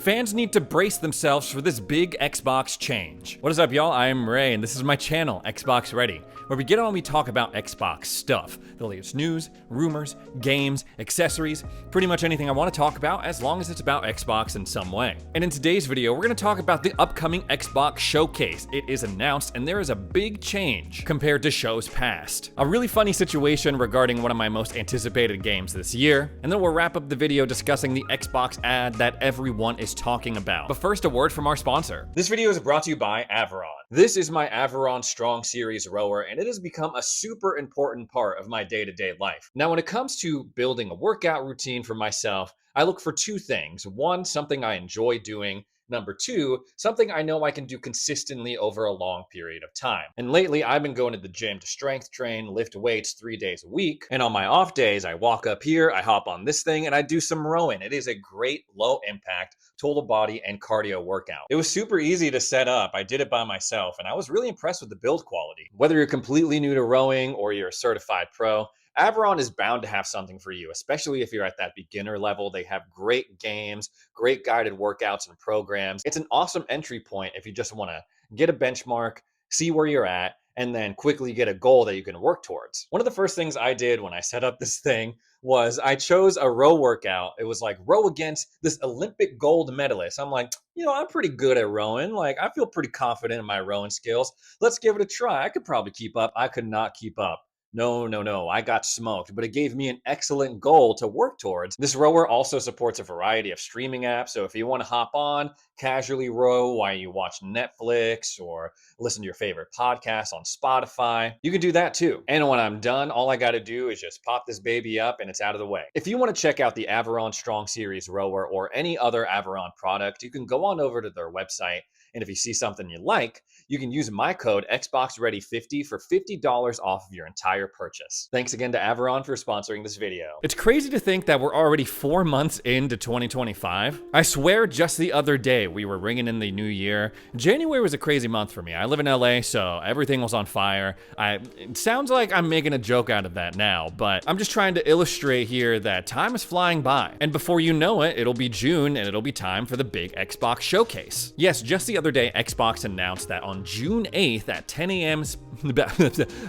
Fans need to brace themselves for this big Xbox change. What is up, y'all? I am Ray, and this is my channel, Xbox Ready, where we get on and we talk about Xbox stuff. The latest news, rumors, games, accessories, pretty much anything I want to talk about as long as it's about Xbox in some way. And in today's video, we're going to talk about the upcoming Xbox Showcase. It is announced, and there is a big change compared to shows past. A really funny situation regarding one of my most anticipated games this year, and then we'll wrap up the video discussing the Xbox ad that everyone is talking about. But first, a word from our sponsor. This video is brought to you by Averon. This is my Averon Strong Series rower, and it has become a super important part of my day-to-day life. Now, when it comes to building a workout routine for myself, I look for two things. One, something I enjoy doing. Number two, something I know I can do consistently over a long period of time. And lately, I've been going to the gym to strength train, lift weights 3 days a week. And on my off days, I walk up here, I hop on this thing, and I do some rowing. It is a great low impact, total body and cardio workout. It was super easy to set up. I did it by myself, and I was really impressed with the build quality. Whether you're completely new to rowing or you're a certified pro, Averon is bound to have something for you, especially if you're at that beginner level. They have great games, great guided workouts and programs. It's an awesome entry point if you just want to get a benchmark, see where you're at, and then quickly get a goal that you can work towards. One of the first things I did when I set up this thing was I chose a row workout. It was like row against this Olympic gold medalist. I'm like, I'm pretty good at rowing. Like, I feel pretty confident in my rowing skills. Let's give it a try. I could probably keep up. I could not keep up. No, I got smoked, but it gave me an excellent goal to work towards. This rower also supports a variety of streaming apps, so if you want to hop on, casually row while you watch Netflix or listen to your favorite podcast on Spotify, you can do that too. And when I'm done, all I got to do is just pop this baby up and it's out of the way. If you want to check out the Averon Strong Series rower or any other Averon product, you can go on over to their website. And if you see something you like, you can use my code XboxReady50 for $50 off of your entire purchase. Thanks again to Averon for sponsoring this video. It's crazy to think that we're already 4 months into 2025. I swear just the other day we were ringing in the new year. January was a crazy month for me. I live in LA, so everything was on fire. It sounds like I'm making a joke out of that now, but I'm just trying to illustrate here that time is flying by. And before you know it, it'll be June and it'll be time for the big Xbox Showcase. Yes, just the other day, Xbox announced that on June 8th at 10 a.m.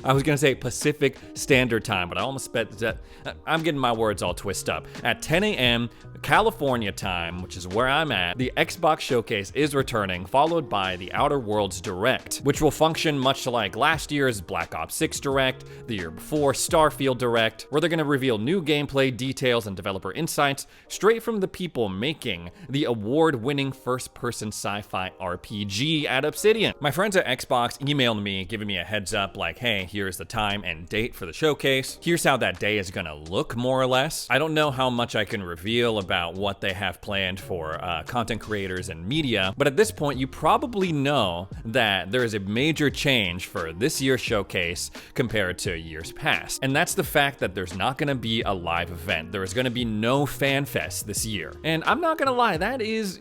I was gonna say Pacific Standard Time, but I almost bet that I'm getting my words all twisted up. At 10 a.m. California time, which is where I'm at, the Xbox Showcase is returning, followed by the Outer Worlds Direct, which will function much like last year's Black Ops 6 Direct, the year before Starfield Direct, where they're gonna reveal new gameplay details and developer insights straight from the people making the award-winning first-person sci-fi RPG at Obsidian. My friends at Xbox emailed me, giving me a heads up like, hey, here's the time and date for the showcase. Here's how that day is gonna look, more or less. I don't know how much I can reveal about what they have planned for content creators and media, but at this point, you probably know that there is a major change for this year's showcase compared to years past. And that's the fact that there's not gonna be a live event. There is gonna be no FanFest this year. And I'm not gonna lie, that is,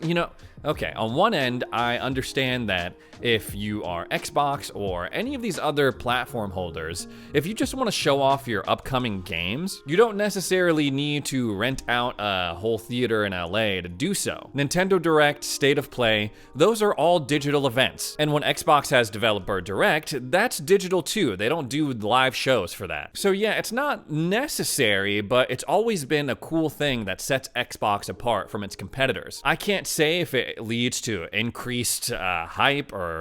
okay, on one end, I understand that if you are Xbox or any of these other platform holders, if you just want to show off your upcoming games, you don't necessarily need to rent out a whole theater in LA to do so. Nintendo Direct, State of Play, those are all digital events. And when Xbox has Developer Direct, that's digital too. They don't do live shows for that. So yeah, it's not necessary, but it's always been a cool thing that sets Xbox apart from its competitors. I can't say if it leads to increased hype or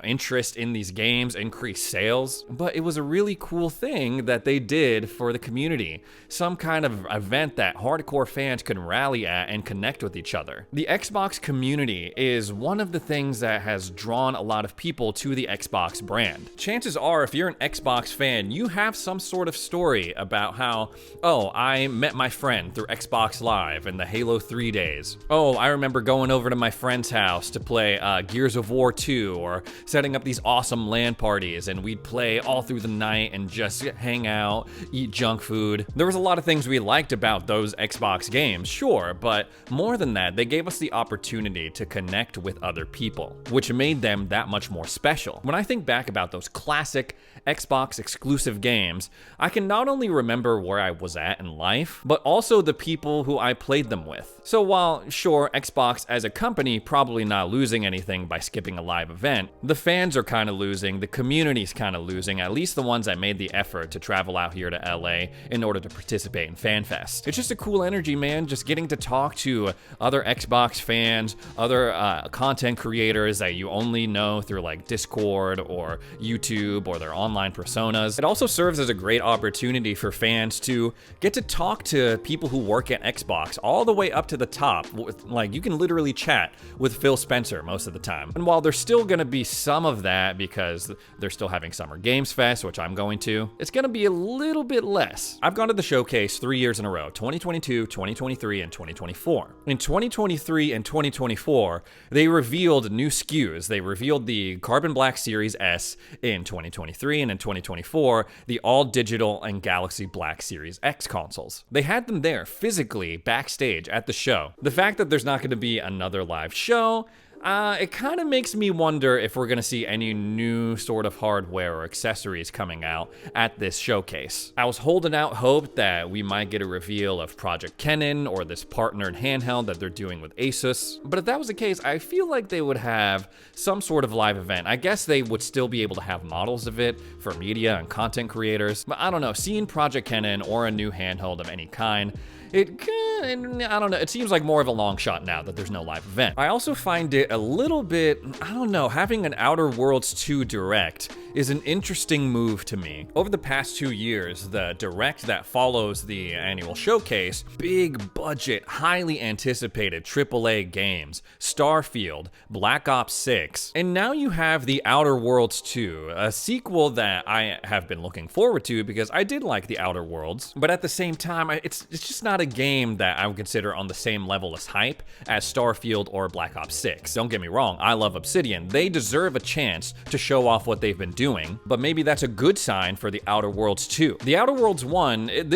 interest in these games, increased sales, but it was a really cool thing that they did for the community. Some kind of event that hardcore fans can rally at and connect with each other. The Xbox community is one of the things that has drawn a lot of people to the Xbox brand. Chances are, if you're an Xbox fan, you have some sort of story about how, I met my friend through Xbox Live in the Halo 3 days. I remember going over to my my friend's house to play Gears of War 2, or setting up these awesome LAN parties, and we'd play all through the night and just hang out, eat junk food. There was a lot of things we liked about those Xbox games, sure, but more than that, they gave us the opportunity to connect with other people, which made them that much more special. When I think back about those classic Xbox exclusive games, I can not only remember where I was at in life, but also the people who I played them with. So while, sure, Xbox as a company probably not losing anything by skipping a live event, the fans are kind of losing, the community's kind of losing, at least the ones that made the effort to travel out here to LA in order to participate in FanFest. It's just a cool energy, man, just getting to talk to other Xbox fans, other content creators that you only know through like Discord or YouTube or their online personas. It also serves as a great opportunity for fans to get to talk to people who work at Xbox all the way up to the top. Like, you can literally chat with Phil Spencer most of the time. And while there's still gonna be some of that because they're still having Summer Games Fest, which I'm going to, it's gonna be a little bit less. I've gone to the showcase 3 years in a row, 2022, 2023, and 2024. In 2023 and 2024, they revealed new SKUs. They revealed the Carbon Black Series S in 2023, and in 2024, the all-digital and Galaxy Black Series X consoles. They had them there physically backstage at the show. The fact that there's not going to be another live show, it kind of makes me wonder if we're going to see any new sort of hardware or accessories coming out at this showcase. I was holding out hope that we might get a reveal of Project Kennen or this partnered handheld that they're doing with Asus, but if that was the case, I feel like they would have some sort of live event. I guess they would still be able to have models of it for media and content creators, but I don't know, seeing Project Kennen or a new handheld of any kind, I don't know, it seems like more of a long shot now that there's no live event. I also find it a little bit, I don't know, having an Outer Worlds 2 Direct is an interesting move to me. Over the past 2 years, the Direct that follows the annual showcase, big budget, highly anticipated AAA games, Starfield, Black Ops 6, and now you have the Outer Worlds 2, a sequel that I have been looking forward to because I did like the Outer Worlds, but at the same time, it's just not a game that I would consider on the same level as hype as Starfield or Black Ops 6. Don't get me wrong, I love Obsidian. They deserve a chance to show off what they've been doing, but maybe that's a good sign for the Outer Worlds 2. The Outer Worlds 1,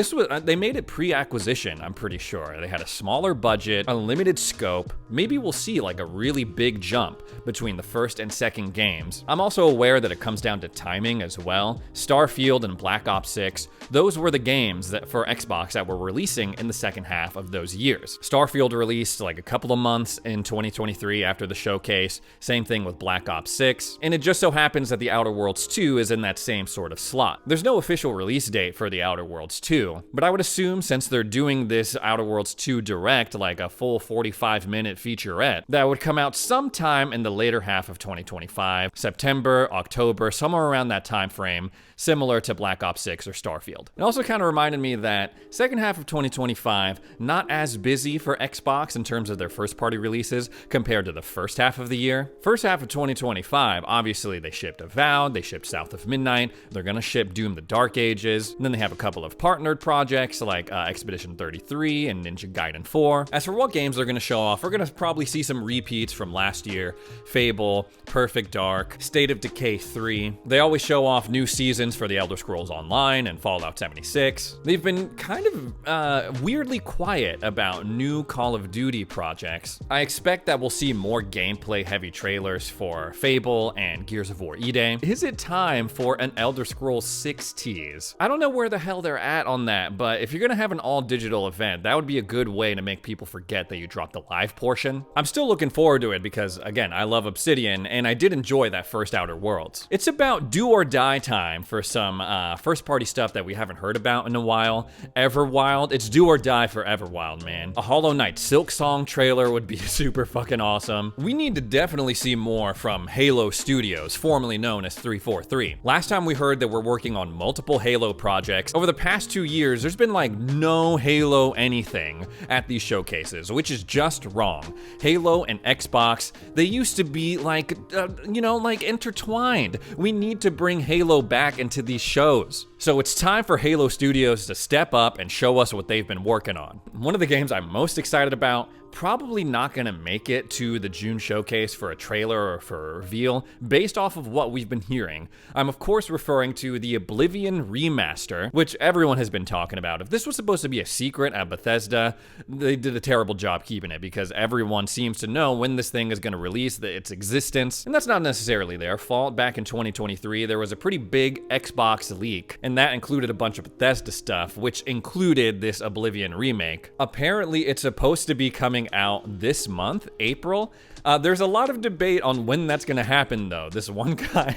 they made it pre-acquisition, I'm pretty sure. They had a smaller budget, a limited scope. Maybe we'll see like a really big jump between the first and second games. I'm also aware that it comes down to timing as well. Starfield and Black Ops 6, those were the games that for Xbox that were releasing in the second half of those years. Starfield released like a couple of months in 2023 after the showcase, same thing with Black Ops 6, and it just so happens that the Outer Worlds 2 is in that same sort of slot. There's no official release date for the Outer Worlds 2, but I would assume since they're doing this Outer Worlds 2 Direct, like a full 45-minute featurette, that would come out sometime in the later half of 2025, September, October, somewhere around that time frame, similar to Black Ops 6 or Starfield. It also kind of reminded me that second half of 2025, not as busy for Xbox in terms of their first-party releases compared to the first half of the year. First half of 2025, obviously they shipped Avowed, they shipped South of Midnight, they're gonna ship Doom the Dark Ages, and then they have a couple of partnered projects like Expedition 33 and Ninja Gaiden 4. As for what games they're gonna show off, we're gonna probably see some repeats from last year, Fable, Perfect Dark, State of Decay 3. They always show off new seasons for the Elder Scrolls Online and Fallout 76. They've been kind of weirdly quiet about new Call of Duty projects. I expect that we'll see more gameplay-heavy trailers for Fable and Gears of War E-Day. Is it time for an Elder Scrolls 6 tease? I don't know where the hell they're at on that, but if you're gonna have an all-digital event, that would be a good way to make people forget that you dropped the live portion. I'm still looking forward to it because, again, I love Obsidian, and I did enjoy that first Outer Worlds. It's about do or die time for some first-party stuff that we haven't heard about in a while. Everwild, it's do or die for Everwild, man. A Hollow Knight Silksong trailer would be super fucking awesome. We need to definitely see more from Halo Studios, formerly known as 343. Last time we heard that we're working on multiple Halo projects. Over the past 2 years, there's been like no Halo anything at these showcases, which is just wrong. Halo and Xbox, they used to be like, like intertwined. We need to bring Halo back into these shows. So it's time for Halo Studios to step up and show us what they've been working on. One of the games I'm most excited about, probably not gonna make it to the June showcase for a trailer or for a reveal based off of what we've been hearing. I'm of course referring to the Oblivion remaster, which everyone has been talking about. If this was supposed to be a secret at Bethesda, they did a terrible job keeping it because everyone seems to know when this thing is gonna release, its existence, and that's not necessarily their fault. Back in 2023, there was a pretty big Xbox leak, and that included a bunch of Bethesda stuff, which included this Oblivion remake. Apparently, it's supposed to be coming out this month, April. There's a lot of debate on when that's gonna happen, though. This one guy,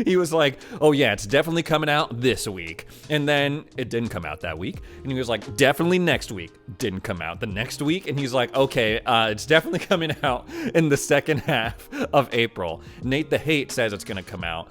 he was like, oh yeah, it's definitely coming out this week. And then it didn't come out that week. And he was like, definitely next week. Didn't come out the next week. And he's like, okay, it's definitely coming out in the second half of April. Nate the Hate says it's gonna come out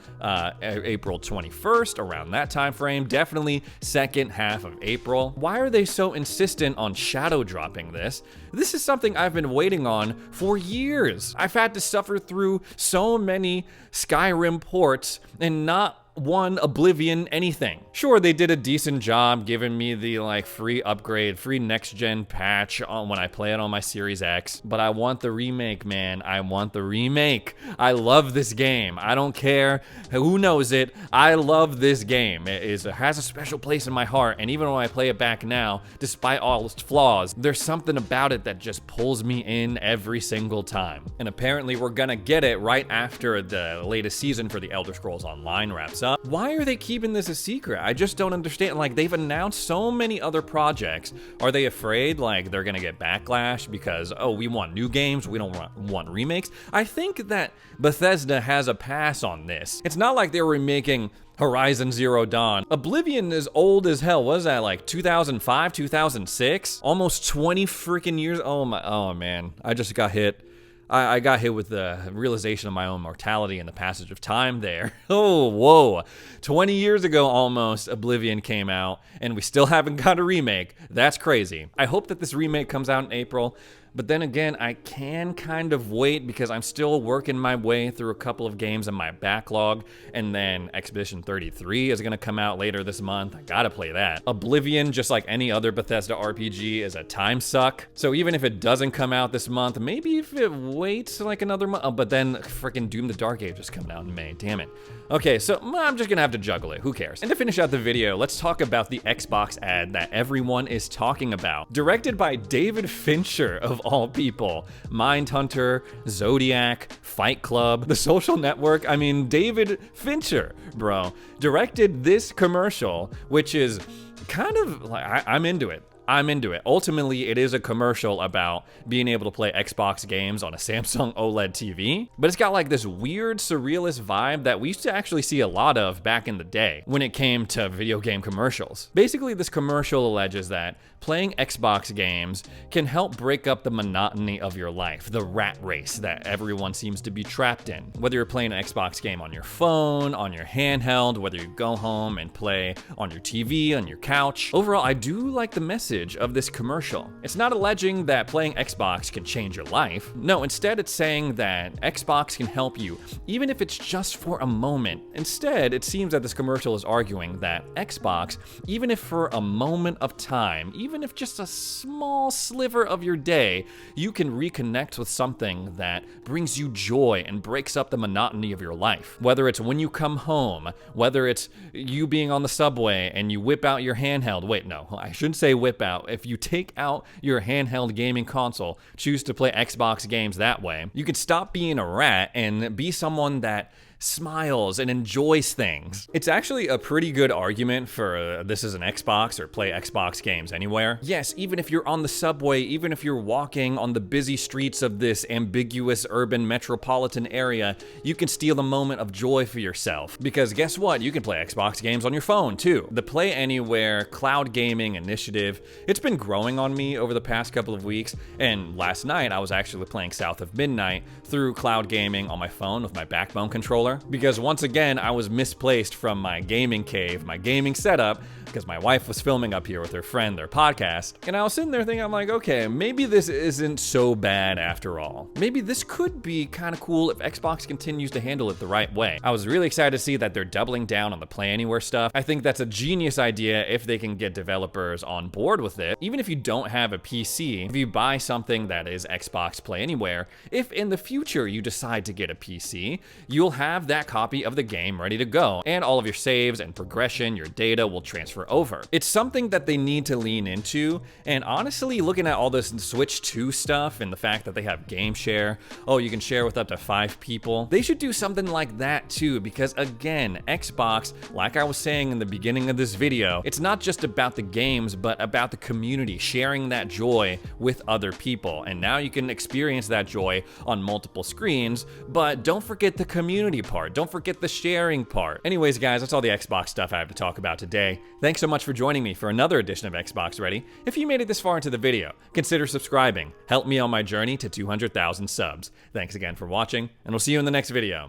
April 21st, around that time frame. Definitely second half of April. Why are they so insistent on shadow dropping this? This is something I've been waiting on for years. I've had to suffer through so many Skyrim ports and not one Oblivion anything. Sure, they did a decent job giving me the like free upgrade, free next gen patch on when I play it on my Series X, but I want the remake, man. I want the remake. I love this game. I don't care who knows it. I love this game. It has a special place in my heart, and even when I play it back now, despite all its flaws, there's something about it that just pulls me in every single time. And apparently we're gonna get it right after the latest season for the Elder Scrolls Online wraps up. Why are they keeping this a secret? I just don't understand. Like, they've announced so many other projects. Are they afraid like they're gonna get backlash because, oh, we want new games, we don't want remakes? I think that Bethesda has a pass on this. It's not like they're remaking Horizon Zero Dawn. Oblivion is old as hell. What is that, like 2005, 2006? Almost 20 freaking years. Oh man, I just got hit. I got hit with the realization of my own mortality and the passage of time there. Oh, whoa. 20 years ago almost, Oblivion came out, and we still haven't got a remake. That's crazy. I hope that this remake comes out in April. But then again, I can kind of wait because I'm still working my way through a couple of games in my backlog, and then Expedition 33 is gonna come out later this month. I gotta play that. Oblivion, just like any other Bethesda RPG, is a time suck. So even if it doesn't come out this month, maybe if it waits like another month, but then freaking Doom the Dark Age is coming out in May, damn it. Okay, so I'm just gonna have to juggle it, who cares? And to finish out the video, let's talk about the Xbox ad that everyone is talking about. Directed by David Fincher, of all people. Mindhunter, Zodiac, Fight Club, The Social Network. I mean, David Fincher, bro, directed this commercial, which is kind of like, I'm into it. I'm into it. Ultimately, it is a commercial about being able to play Xbox games on a Samsung OLED TV, but it's got like this weird surrealist vibe that we used to actually see a lot of back in the day when it came to video game commercials. Basically, this commercial alleges that playing Xbox games can help break up the monotony of your life, the rat race that everyone seems to be trapped in. Whether you're playing an Xbox game on your phone, on your handheld, whether you go home and play on your TV, on your couch. Overall, I do like the message of this commercial. It's not alleging that playing Xbox can change your life. No, instead it's saying that Xbox can help you, even if it's just for a moment. Instead, it seems that this commercial is arguing that Xbox, even if for a moment of time, even if just a small sliver of your day, you can reconnect with something that brings you joy and breaks up the monotony of your life. Whether it's when you come home, whether it's you being on the subway and you whip out your handheld. Wait, no, I shouldn't say whip out. If you take out your handheld gaming console, choose to play Xbox games that way, you can stop being a rat and be someone that smiles and enjoys things. It's actually a pretty good argument for this is an Xbox or play Xbox games anywhere. Yes, even if you're on the subway, even if you're walking on the busy streets of this ambiguous urban metropolitan area, you can steal a moment of joy for yourself. Because guess what? You can play Xbox games on your phone too. The Play Anywhere cloud gaming initiative, it's been growing on me over the past couple of weeks, and last night I was actually playing South of Midnight through cloud gaming on my phone with my Backbone controller. before, because once again, I was misplaced from my gaming cave, my gaming setup, because my wife was filming up here with her friend, their podcast, and I was sitting there thinking, I'm like, okay, maybe this isn't so bad after all. Maybe this could be kind of cool if Xbox continues to handle it the right way. I was really excited to see that they're doubling down on the Play Anywhere stuff. I think that's a genius idea if they can get developers on board with it. Even if you don't have a PC, if you buy something that is Xbox Play Anywhere, if in the future you decide to get a PC, you'll have that copy of the game ready to go, and all of your saves and progression, your data will transfer over. It's something that they need to lean into, and honestly, looking at all this Switch 2 stuff and the fact that they have game share, oh, you can share with up to 5 people, they should do something like that too, because again, Xbox, like I was saying in the beginning of this video, it's not just about the games, but about the community, sharing that joy with other people, and now you can experience that joy on multiple screens, but don't forget the community part, don't forget the sharing part. Anyways, guys, that's all the Xbox stuff I have to talk about today. Thanks so much for joining me for another edition of Xbox Ready. If you made it this far into the video, consider subscribing. Help me on my journey to 200,000 subs. Thanks again for watching, and we'll see you in the next video.